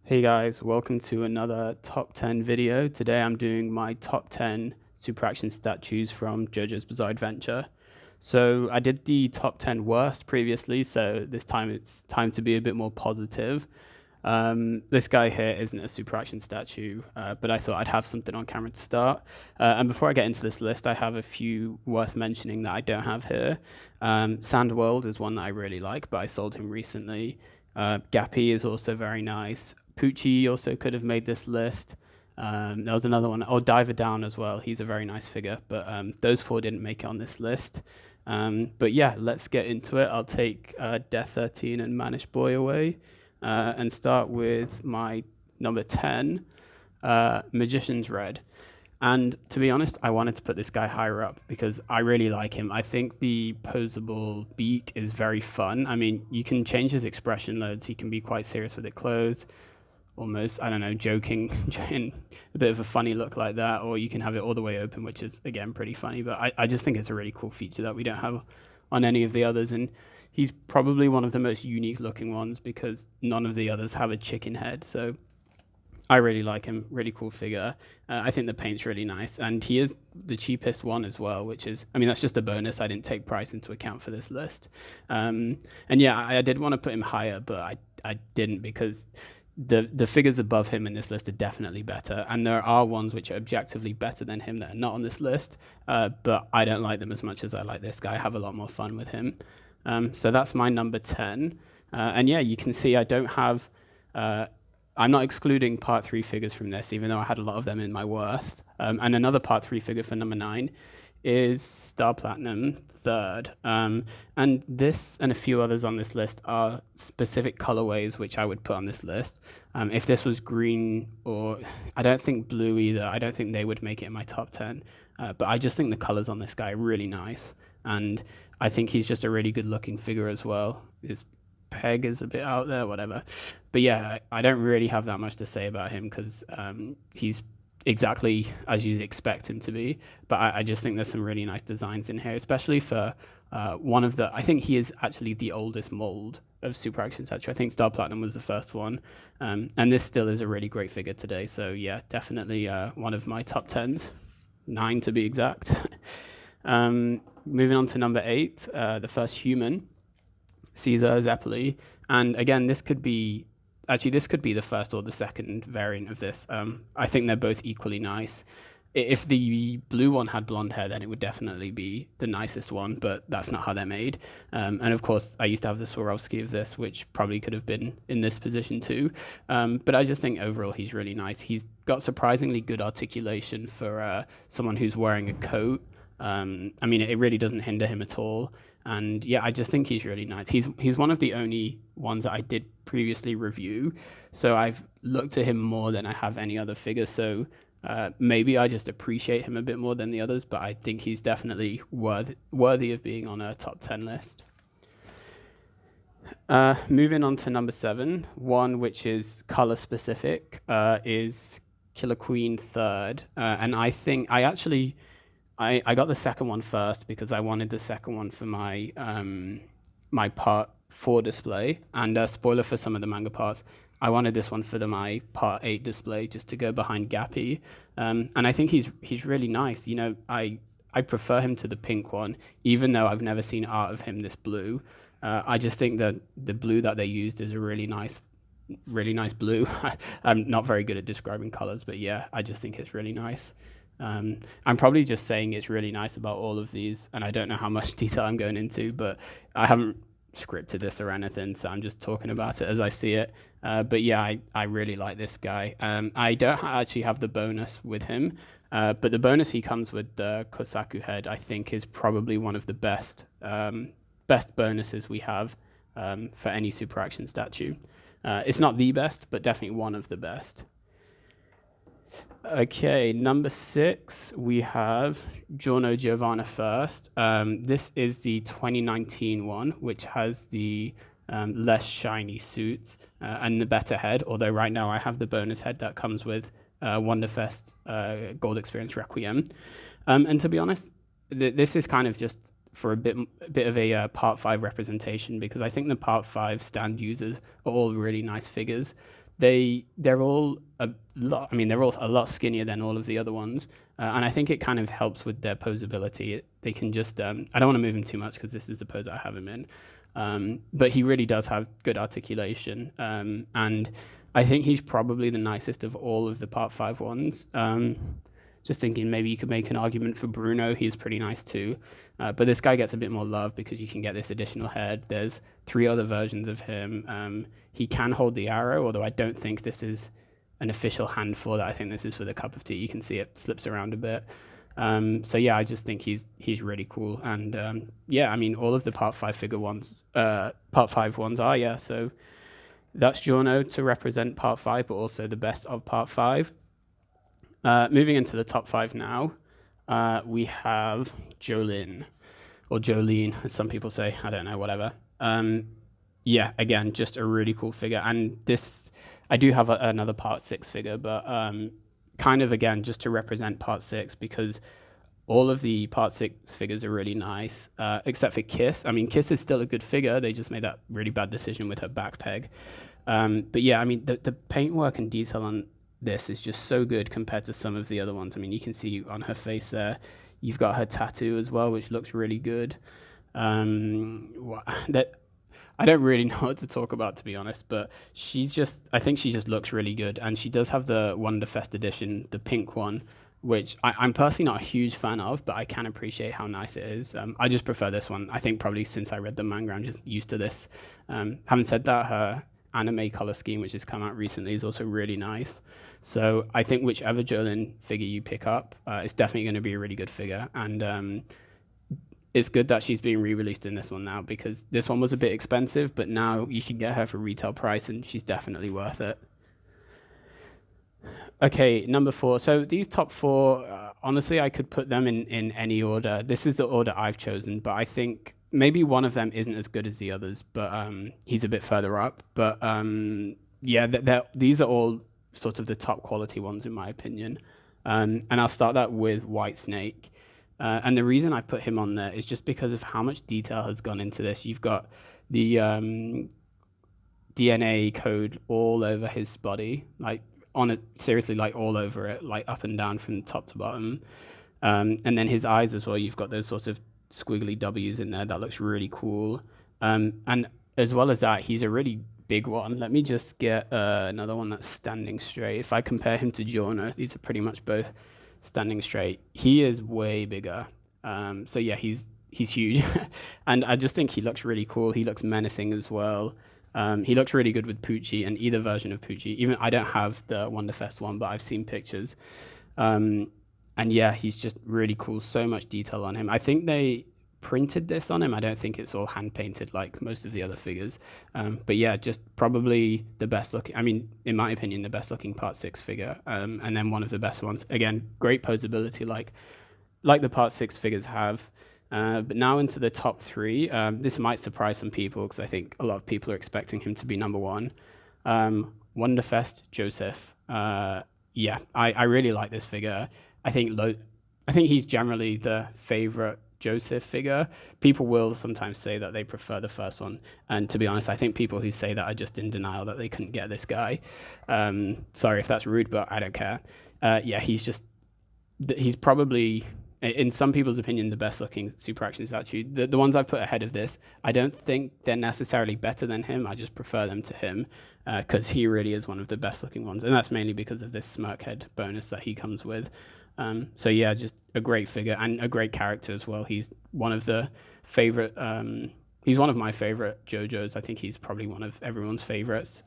Hey guys, welcome to another top 10 video. Today I'm doing my top 10 super action statues from Jojo's Bizarre Adventure. So I did the top 10 worst previously, so this time it's time to be a bit more positive. This guy here isn't a super action statue, but I thought I'd have something on camera to start. And before I get into this list, I have a few worth mentioning that I don't have here. Sandworld is one that I really like, but I sold him recently. Gappy is also very nice. Poochie also could have made this list. There was another one. Oh, Diver Down as well. He's a very nice figure, but those four didn't make it on this list. But yeah, let's get into it. I'll take Death 13 and Manish Boy away and start with my number 10, Magician's Red. And to be honest, I wanted to put this guy higher up because I really like him. I think the posable beak is very fun. I mean, you can change his expression loads. He can be quite serious with it closed, almost, I don't know, joking, a bit of a funny look like that, or you can have it all the way open, which is, again, pretty funny. But I just think it's a really cool feature that we don't have on any of the others. And he's probably one of the most unique looking ones because none of the others have a chicken head. So I really like him. Really cool figure. I think the paint's really nice, and he is the cheapest one as well. Which is, I mean, that's just a bonus. I didn't take price into account for this list. And yeah, I did want to put him higher, but I didn't because the figures above him in this list are definitely better, and there are ones which are objectively better than him that are not on this list. But I don't like them as much as I like this guy. I have a lot more fun with him. So that's my number 10. And yeah, you can see I don't have. I'm not excluding part 3 figures from this, even though I had a lot of them in my worst. And another part 3 figure for number 9 is Star Platinum, third. And this and a few others on this list are specific colorways which I would put on this list. If this was green, or I don't think blue either, I don't think they would make it in my top 10. But I just think the colors on this guy are really nice. And I think he's just a really good looking figure as well. His peg is a bit out there, whatever. But yeah, I don't really have that much to say about him because he's exactly as you'd expect him to be. But I just think there's some really nice designs in here, especially for one of the. I think he is actually the oldest mold of Super Action Statue. I think Star Platinum was the first one, and this still is a really great figure today. So yeah, definitely one of my top 10s, 9 to be exact. Moving on to number 8, the first human. Caesar Zeppeli. And again, this could be the first or the second variant of this. I think they're both equally nice. If the blue one had blonde hair, then it would definitely be the nicest one, but that's not how they're made. And of course, I used to have the Swarovski of this, which probably could have been in this position too. But I just think overall he's really nice. He's got surprisingly good articulation for someone who's wearing a coat. I mean, it really doesn't hinder him at all. And yeah, I just think he's really nice. He's one of the only ones that I did previously review, so I've looked at him more than I have any other figure. So maybe I just appreciate him a bit more than the others, but I think he's definitely worthy of being on a top 10 list. Moving on to number 7, one which is color specific, is Killer Queen third, and I think I got the second one first because I wanted the second one for my my part 4 display. And spoiler for some of the manga parts, I wanted this one for my part 8 display just to go behind Gappy. And I think he's really nice. You know, I prefer him to the pink one, even though I've never seen art of him this blue. I just think that the blue that they used is a really nice blue. I'm not very good at describing colors, but yeah, I just think it's really nice. I'm probably just saying it's really nice about all of these, and I don't know how much detail I'm going into, but I haven't scripted this or anything, so I'm just talking about it as I see it. But yeah, I really like this guy. I don't actually have the bonus with him, but the bonus he comes with, the Kosaku head, I think is probably one of the best bonuses we have for any super action statue. It's not the best, but definitely one of the best. Okay, number 6, we have Giorno Giovanna first. This is the 2019 one, which has the less shiny suits and the better head, although right now I have the bonus head that comes with Wonderfest Gold Experience Requiem. And to be honest, this is kind of just for a bit of a part 5 representation, because I think the part 5 stand users are all really nice figures. they're all a lot. I mean, they're all a lot skinnier than all of the other ones, and I think it kind of helps with their posability. They can just. I don't want to move him too much because this is the pose I have him in, but he really does have good articulation, and I think he's probably the nicest of all of the Part 5 ones. Just thinking maybe you could make an argument for Bruno. He's pretty nice too. But this guy gets a bit more love because you can get this additional head. There's 3 other versions of him. He can hold the arrow, although I don't think this is an official hand for that. I think this is for the cup of tea. You can see it slips around a bit. So yeah, I just think he's really cool. And yeah, I mean, all of the Part 5 figure ones, Part 5 ones are, yeah. So that's Giorno to represent Part 5, but also the best of Part 5. Moving into the top 5 now, we have Jolin, or Jolene, as some people say. I don't know, whatever. Yeah, again, just a really cool figure. And this, I do have another Part 6 figure, but kind of, again, just to represent Part 6, because all of the Part 6 figures are really nice, except for Kiss. I mean, Kiss is still a good figure. They just made that really bad decision with her back peg. But yeah, I mean, the paintwork and detail on this is just so good compared to some of the other ones. I mean, you can see on her face there, you've got her tattoo as well, which looks really good. That I don't really know what to talk about, to be honest, but I think she just looks really good. And she does have the Wonderfest edition, the pink one, which I'm personally not a huge fan of, but I can appreciate how nice it is. I just prefer this one. I think probably since I read the manga, I'm just used to this. Having said that, her anime color scheme, which has come out recently, is also really nice. So I think whichever Jolin figure you pick up, it's definitely going to be a really good figure. And it's good that she's being re-released in this one now, because this one was a bit expensive, but now you can get her for retail price and she's definitely worth it. Okay, number 4. So these top 4, honestly, I could put them in any order. This is the order I've chosen, but I think maybe one of them isn't as good as the others, but he's a bit further up. But yeah, these are all sort of the top quality ones in my opinion. And I'll start that with White Snake. And the reason I've put him on there is just because of how much detail has gone into this. You've got the DNA code all over his body, like on it, seriously, like all over it, like up and down from top to bottom. And then his eyes as well, you've got those sort of squiggly W's in there. That looks really cool. And as well as that, he's a really big one. Let me just get another one that's standing straight. If I compare him to Giorno, these are pretty much both standing straight. He is way bigger. So yeah, he's huge. And I just think he looks really cool. He looks menacing as well. He looks really good with Poochie and either version of Poochie. Even I don't have the Wonderfest one, but I've seen pictures. And yeah, he's just really cool. So much detail on him. I think they printed this on him. I don't think it's all hand painted like most of the other figures. But yeah, just probably the best looking, I mean, in my opinion, the best looking Part 6 figure. And then one of the best ones. Again, great posability like the Part 6 figures have. But now into the top 3. This might surprise some people because I think a lot of people are expecting him to be number 1. Wonderfest Joseph. Yeah, I really like this figure. I think he's generally the favorite Joseph figure. People will sometimes say that they prefer the first one, and to be honest, I think people who say that are just in denial that they couldn't get this guy. Sorry if that's rude, but I don't care. Yeah, he's probably, in some people's opinion, the best looking super action statue. The ones I've put ahead of this, I don't think they're necessarily better than him. I just prefer them to him because he really is one of the best looking ones, and that's mainly because of this smirk head bonus that he comes with. So yeah, just a great figure and a great character as well. He's one of the favorite. He's one of my favorite Jojos. I think he's probably one of everyone's favorites.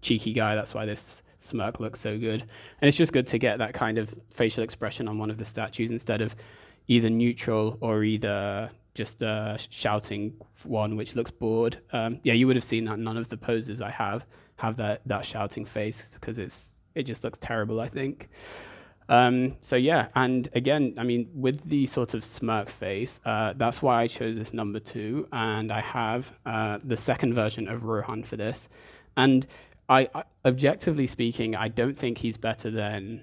Cheeky guy. That's why this smirk looks so good. And it's just good to get that kind of facial expression on one of the statues instead of either neutral or either just shouting one, which looks bored. Yeah, you would have seen that none of the poses I have that shouting face because it just looks terrible, I think. So yeah, and again, I mean, with the sort of smirk face, that's why I chose this number 2, and I have the second version of Rohan for this. And I objectively speaking, I don't think he's better than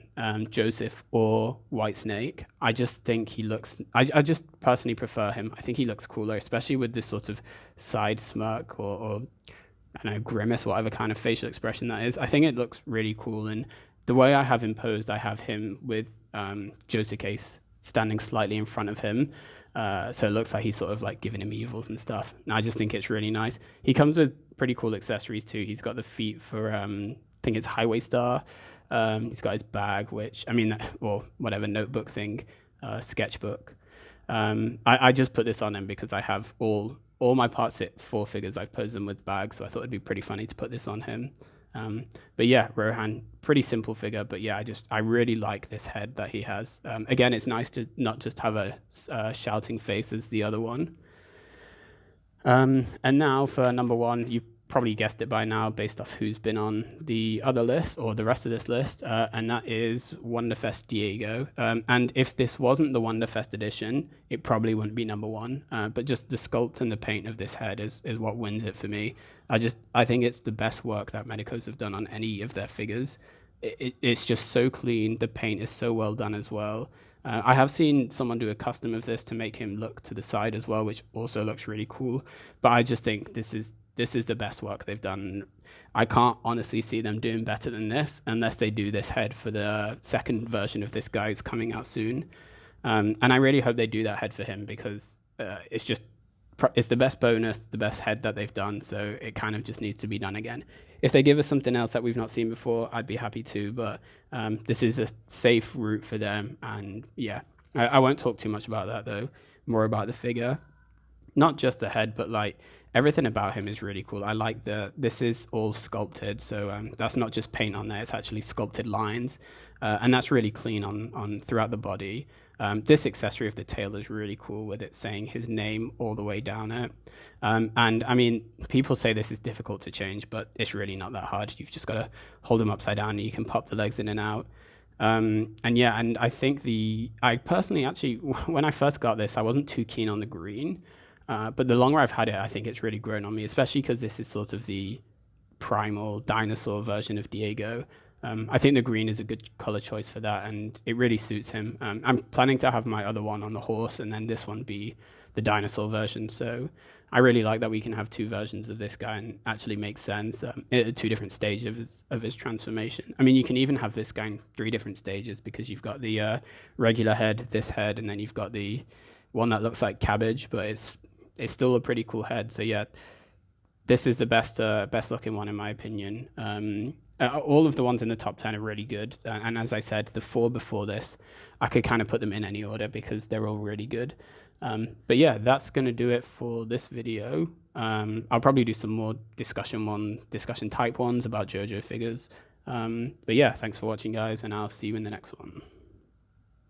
Joseph or White Snake. I just think he looks, I just personally prefer him. I think he looks cooler, especially with this sort of side smirk or I don't know, grimace, whatever kind of facial expression that is. I think it looks really cool. And the way I have him posed, I have him with Josuke standing slightly in front of him. So it looks like he's sort of like giving him evils and stuff. And I just think it's really nice. He comes with pretty cool accessories too. He's got the feet for, I think it's Highway Star. He's got his bag, which, I mean, or whatever notebook thing, sketchbook. I just put this on him because I have all my parts at 4 figures. I've posed them with bags, so I thought it'd be pretty funny to put this on him. But yeah, Rohan, pretty simple figure, but yeah, I really like this head that he has. Again, it's nice to not just have a shouting face as the other one. And now for number one, you probably guessed it by now based off who's been on the other list or the rest of this list, and that is Wonderfest Diego. And if this wasn't the Wonderfest edition, it probably wouldn't be number one, but just the sculpt and the paint of this head is what wins it for me. I think it's the best work that Medicos have done on any of their figures. It's just so clean. The paint is so well done as well. I have seen someone do a custom of this to make him look to the side as well, which also looks really cool. But I just think this is the best work they've done. I can't honestly see them doing better than this unless they do this head for the second version of this guy's coming out soon. And I really hope they do that head for him because it's the best bonus, the best head that they've done. So it kind of just needs to be done again. If they give us something else that we've not seen before, I'd be happy to. But this is a safe route for them. And yeah, I won't talk too much about that though. More about the figure. Not just the head, but like everything about him is really cool. I like this is all sculpted, so that's not just paint on there, it's actually sculpted lines, and that's really clean on throughout the body. This accessory of the tail is really cool with it saying his name all the way down it. And I mean, people say this is difficult to change, but it's really not that hard. You've just got to hold them upside down and you can pop the legs in and out. And yeah, and I think I personally actually, when I first got this, I wasn't too keen on the green. But the longer I've had it, I think it's really grown on me, especially because this is sort of the primal dinosaur version of Diego. I think the green is a good color choice for that, and it really suits him. I'm planning to have my other one on the horse, and then this one be the dinosaur version. So I really like that we can have two versions of this guy and actually make sense at 2 different stages of his transformation. I mean, you can even have this guy in 3 different stages because you've got the regular head, this head, and then you've got the one that looks like cabbage, but it's still a pretty cool head. So yeah, this is the best looking one in my opinion. All of the ones in the top 10 are really good. And as I said, the 4 before this, I could kind of put them in any order because they're all really good. But yeah, that's going to do it for this video. I'll probably do some more discussion type ones about Jojo figures. But yeah, thanks for watching guys, and I'll see you in the next one.